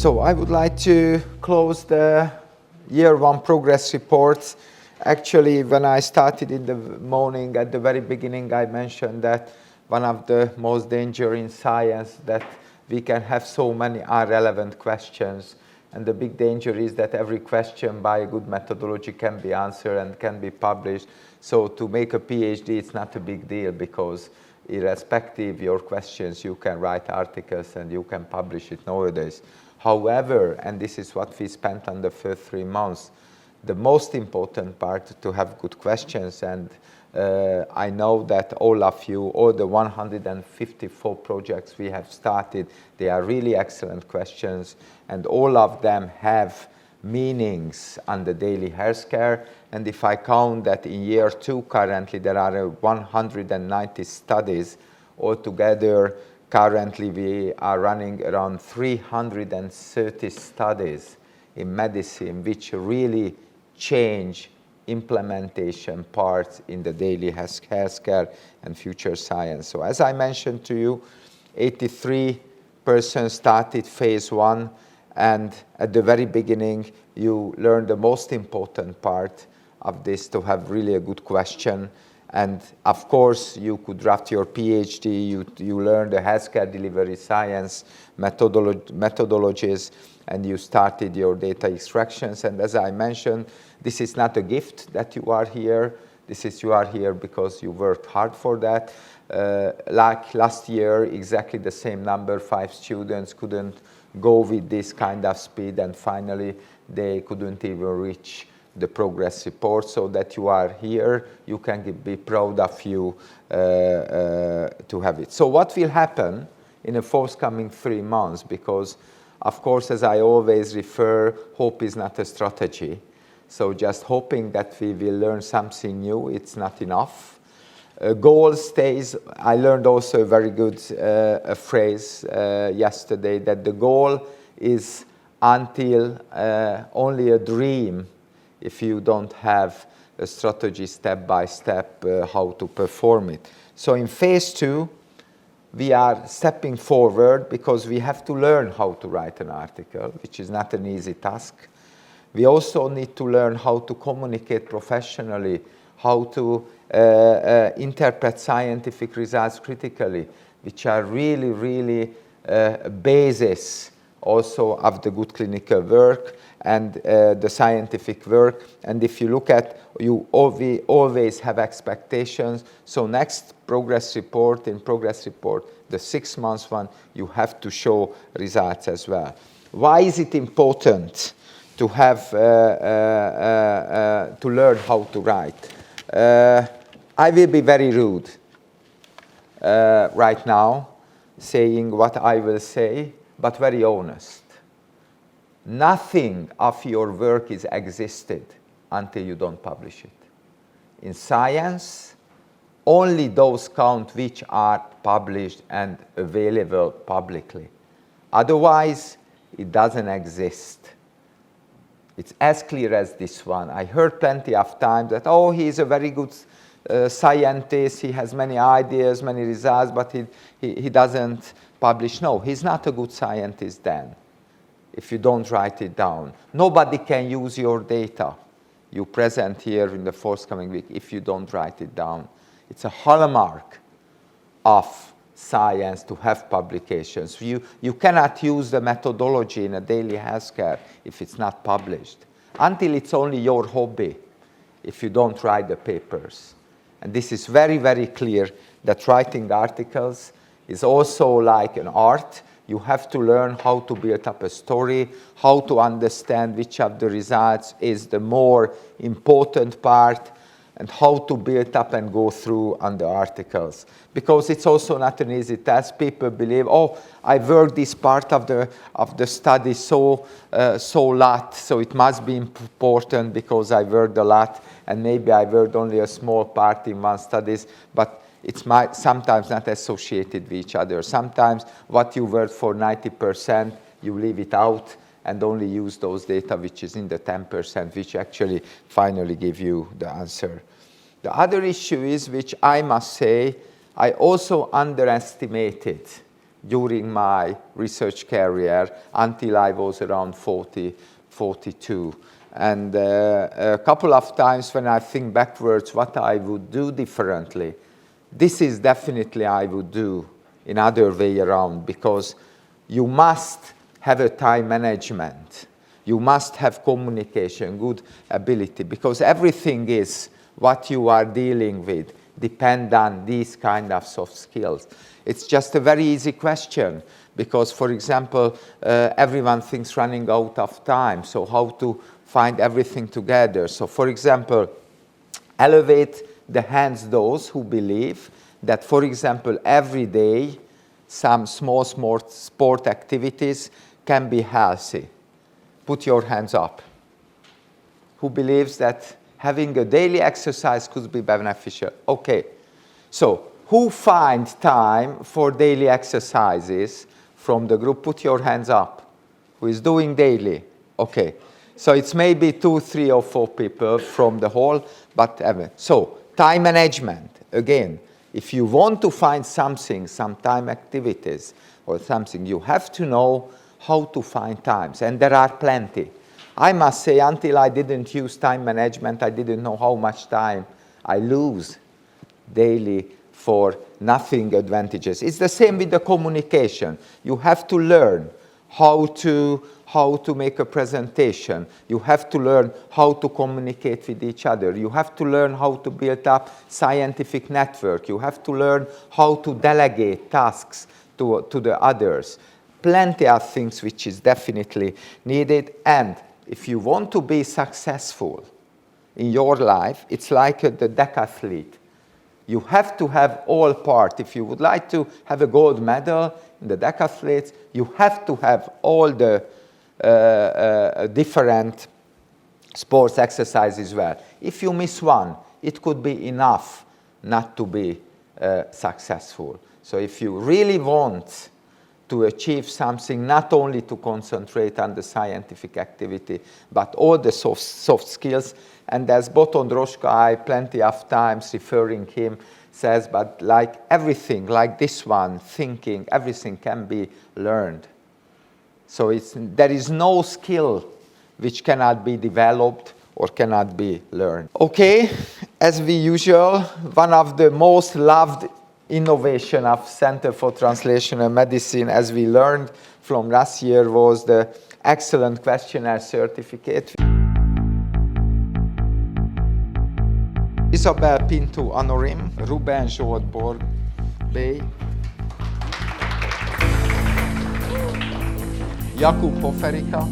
So I would like to close the year one progress report. Actually, when I started in the morning, at the very beginning, I mentioned that one of the most dangerous in science that we can have so many irrelevant questions. And the big danger is that every question by a good methodology can be answered and can be published. So to make a PhD, it's not a big deal because irrespective of your questions, you can write articles and you can publish it nowadays. However, and this is what we spent on the first 3 months, the most important part to have good questions, and I know that all of you, all the 154 projects we have started, they are really excellent questions, and all of them have meanings on the daily healthcare. And if I count that in year 2 currently there are 190 studies altogether. Currently we are running around 330 studies in medicine which really change implementation parts in the daily healthcare and future science. So as I mentioned to you, 83 persons started phase 1, and at the very beginning you learn the most important part of this, to have really a good question. And of course you could draft your PhD, you learn the healthcare delivery science methodologies, and you started your data extractions. And as I mentioned, this is not a gift that you are here. You are here because you worked hard for that. Like last year, exactly the same number, 5 students couldn't go with this kind of speed, and finally they couldn't even reach the progress report. So that you are here, you can be proud of you to have it. So what will happen in the forthcoming 3 months? Because of course, as I always refer, hope is not a strategy. So just hoping that we will learn something new, it's not enough. Goal stays. I learned also a very good phrase yesterday, that the goal is until only a dream if you don't have a strategy step by step how to perform it. So in phase 2, we are stepping forward because we have to learn how to write an article, which is not an easy task. We also need to learn how to communicate professionally, how to interpret scientific results critically, which are really, really basis also of the good clinical work and the scientific work. And if you look at, we always have expectations. So next progress report, the 6 months one, you have to show results as well. Why is it important to have to learn how to write? I will be very rude right now, saying what I will say, but very honest. Nothing of your work is existed until you don't publish it. In science, only those count which are published and available publicly. Otherwise, it doesn't exist. It's as clear as this one. I heard plenty of times that, oh, he's a very good scientist, he has many ideas, many results, but he doesn't publish. No, he's not a good scientist then, if you don't write it down. Nobody can use your data you present here in the forthcoming week if you don't write it down. It's a hallmark of science to have publications. You cannot use the methodology in a daily healthcare if it's not published, until it's only your hobby, if you don't write the papers. And this is very, very clear that writing articles is also like an art. You have to learn how to build up a story, how to understand which of the results is the more important part, and how to build up and go through on the articles. Because it's also not an easy task. People believe, oh, I worked this part of the study so lot, so it must be important because I worked a lot, and maybe I worked only a small part in one studies, but it's sometimes not associated with each other. Sometimes what you worked for 90%, you leave it out and only use those data which is in the 10%, which actually finally give you the answer. The other issue is, which I must say, I also underestimated during my research career until I was around 40, 42. And a couple of times when I think backwards what I would do differently, this is definitely I would do in other way around, because you must have a time management. You must have communication, good ability, because everything is what you are dealing with depend on these kind of soft skills. It's just a very easy question, because, for example, everyone thinks running out of time, so how to find everything together. So, for example, elevate the hands those who believe that, for example, every day some small sport activities can be healthy. Put your hands up. Who believes that having a daily exercise could be beneficial? Okay. So, who finds time for daily exercises from the group? Put your hands up. Who is doing daily? Okay. So, it's maybe 2, 3, or 4 people from the whole, but so time management. Again, if you want to find something, some time activities or something, you have to know how to find times, and there are plenty. I must say, until I didn't use time management, I didn't know how much time I lose daily for nothing advantages. It's the same with the communication. You have to learn how to make a presentation. You have to learn how to communicate with each other. You have to learn how to build up scientific network. You have to learn how to delegate tasks to the others. Plenty of things which is definitely needed. And if you want to be successful in your life, it's like the decathlete. You have to have all part. If you would like to have a gold medal in the decathletes, you have to have all the different sports exercises well. If you miss one, it could be enough not to be successful. So if you really want to achieve something, not only to concentrate on the scientific activity, but all the soft skills. And as Boton Droshka, I plenty of times referring him, says, but like everything, like this one, thinking, everything can be learned. So there is no skill which cannot be developed or cannot be learned. Okay, as we usual, one of the most loved innovation of Center for Translational Medicine, as we learned from last year, was the excellent questionnaire certificate. Isabel Pinto Anorim, Ruben Zsolt Borbély, Jakub Poferika,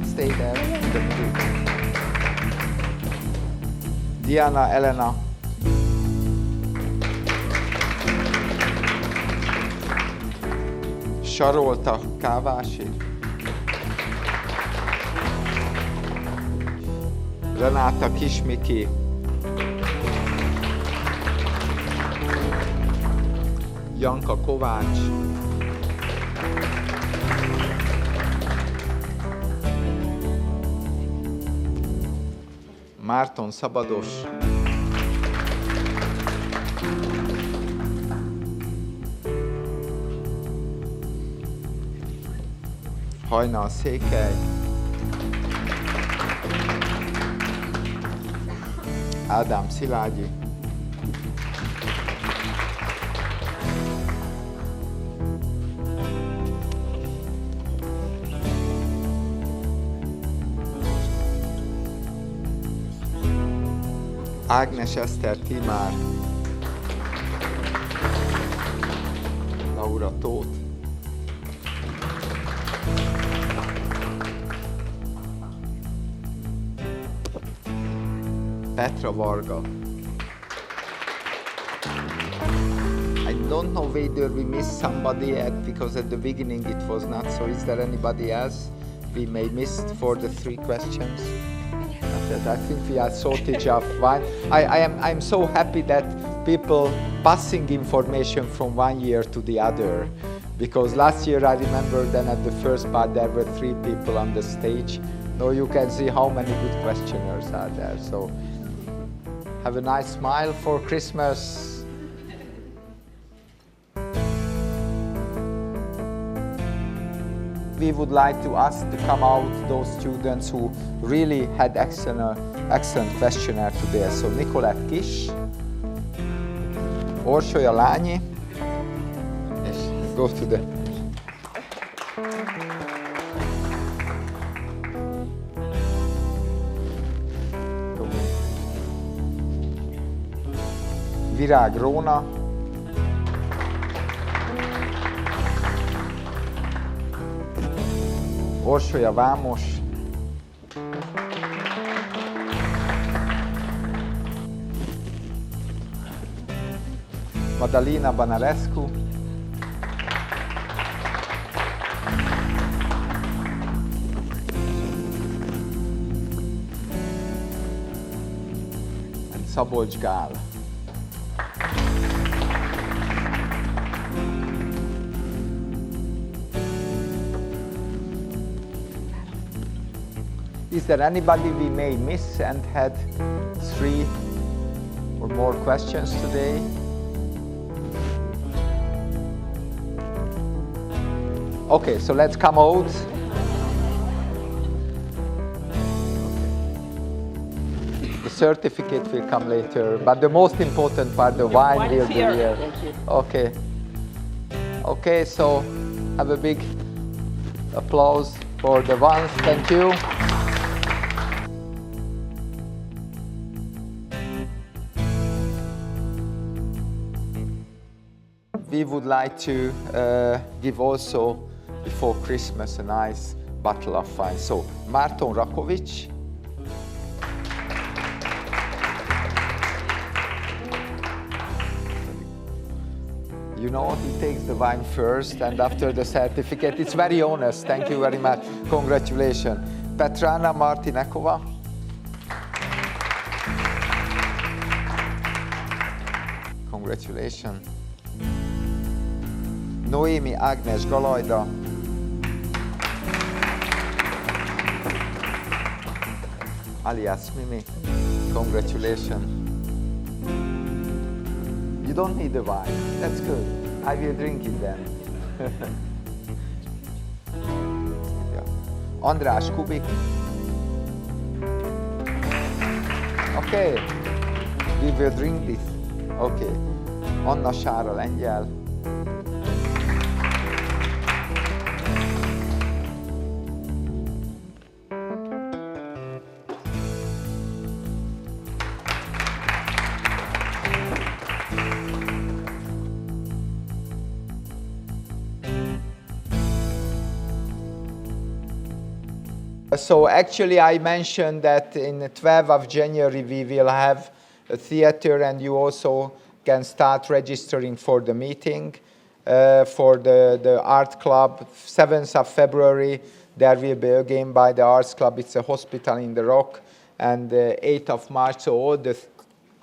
stay there in the middle. Diana Elena, Sarolta Kávási, Renáta Kismiki, Janka Kovács, Márton Szabados, Hajnal Székely, Ádám Szilágyi, Ágnes Eszter Timár, Laura Tóth, Petra Varga. I don't know whether we missed somebody yet, because at the beginning it was not. So is there anybody else we may miss for the 3 questions? I think we are shortage of one. I'm so happy that people passing information from one year to the other, because last year I remember then at the first part there were 3 people on the stage. Now you can see how many good questioners are there. So have a nice smile for Christmas. we would like to ask to come out those students who really had excellent questionnaire today. So Nicolette Kiss, Orsolya Lányi, and go to the... Virág Róna, Orsolya Vámos, Madalina Banarescu, and Szabolcs Gál. Is there anybody we may miss and had 3 or more questions today? Okay, so let's come out. The certificate will come later, but the most important part, the wine will be here. Thank you. Okay. Okay, so have a big applause for the ones. Thank you. We would like to give also, before Christmas, a nice bottle of wine. So, Márton Rakovics. You know, he takes the wine first and after the certificate. It's very honest. Thank you very much. Congratulations. Petrana Martinekova. Congratulations. Noémi Ágnes Galajda. Alias Mimi. Congratulations. You don't need the wine. That's good. I will drink it then. Yeah. András Kubik. Okay. We will drink this. Okay. Anna Sára Lengyel. So actually I mentioned that in the 12th of January we will have a theater and you also can start registering for the meeting for the art club. 7th of February there will be a game by the arts club. It's a hospital in the Rock. And 8th of March, so all the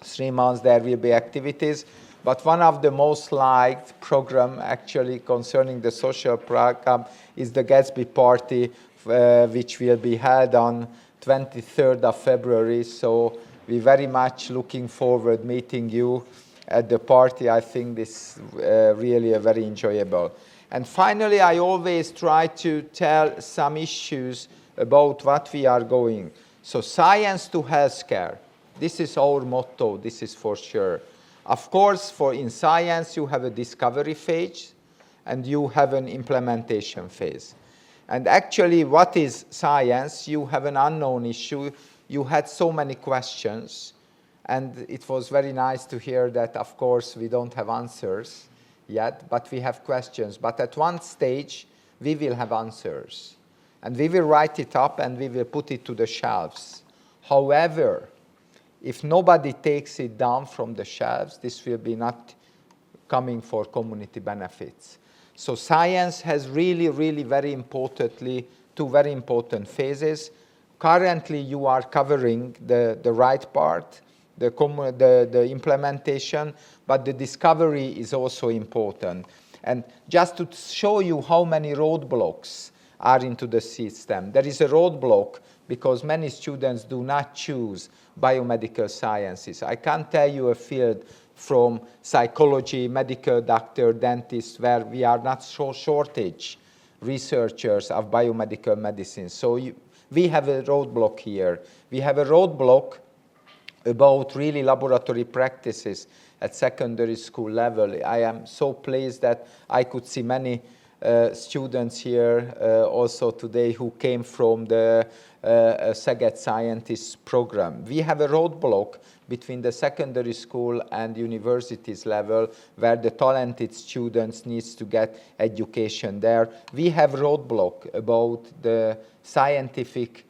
3 months there will be activities. But one of the most liked program actually concerning the social program is the Gatsby party, which will be held on 23rd of February. So we're very much looking forward meeting you at the party. I think this really very enjoyable. And finally, I always try to tell some issues about what we are going. So science to healthcare. This is our motto, this is for sure. Of course, in science, you have a discovery phase and you have an implementation phase. And actually, what is science? You have an unknown issue. You had so many questions. And it was very nice to hear that, of course, we don't have answers yet, but we have questions. But at one stage, we will have answers. And we will write it up and we will put it to the shelves. However, if nobody takes it down from the shelves, this will be not coming for community benefits. So science has really, really very importantly, 2 very important phases. Currently, you are covering the right part, the implementation, but the discovery is also important. And just to show you how many roadblocks are into the system, there is a roadblock because many students do not choose biomedical sciences. I can't tell you a field from psychology, medical doctor, dentist, where we are not so shortage researchers of biomedical medicine. So we have a roadblock here. We have a roadblock about really laboratory practices at secondary school level. I am so pleased that I could see many students here also today who came from the Szeged Scientists program. We have a roadblock between the secondary school and universities level where the talented students needs to get education there. We have roadblock about the scientific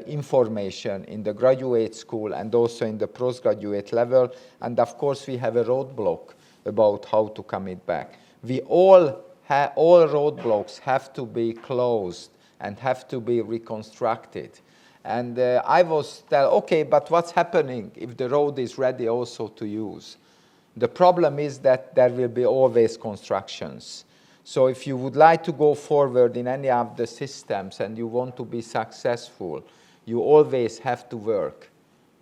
information in the graduate school and also in the postgraduate level. And of course, we have a roadblock about how to come it back. All roadblocks have to be closed and have to be reconstructed. And I was told, okay, but what's happening if the road is ready also to use? The problem is that there will be always constructions. So if you would like to go forward in any of the systems and you want to be successful, you always have to work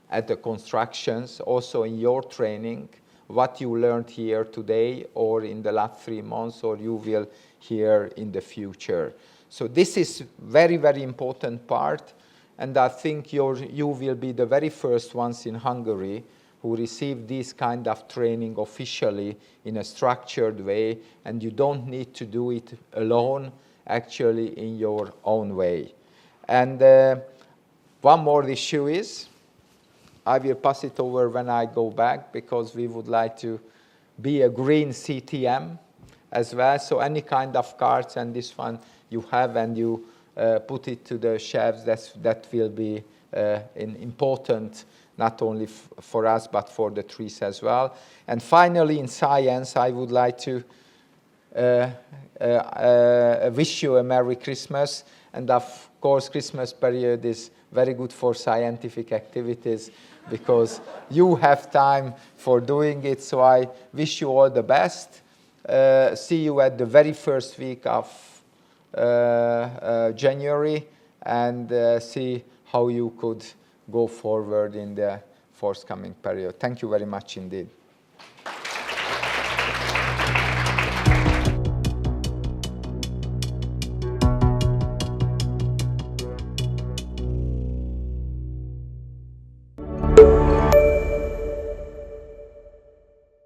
at the constructions, also in your training, what you learned here today or in the last 3 months or you will hear in the future. So this is very, very important part. And I think you will be the very first ones in Hungary who receive this kind of training officially in a structured way, and you don't need to do it alone, actually in your own way. And one more issue is, I will pass it over when I go back, because we would like to be a green CTM as well. So any kind of cards, and this one you have, and you put it to the shelves, that will be important, not only for us, but for the trees as well. And finally, in science, I would like to wish you a Merry Christmas. And of course, Christmas period is very good for scientific activities because you have time for doing it. So I wish you all the best. See you at the very first week of January, and see how you could go forward in the forthcoming period. Thank you very much indeed.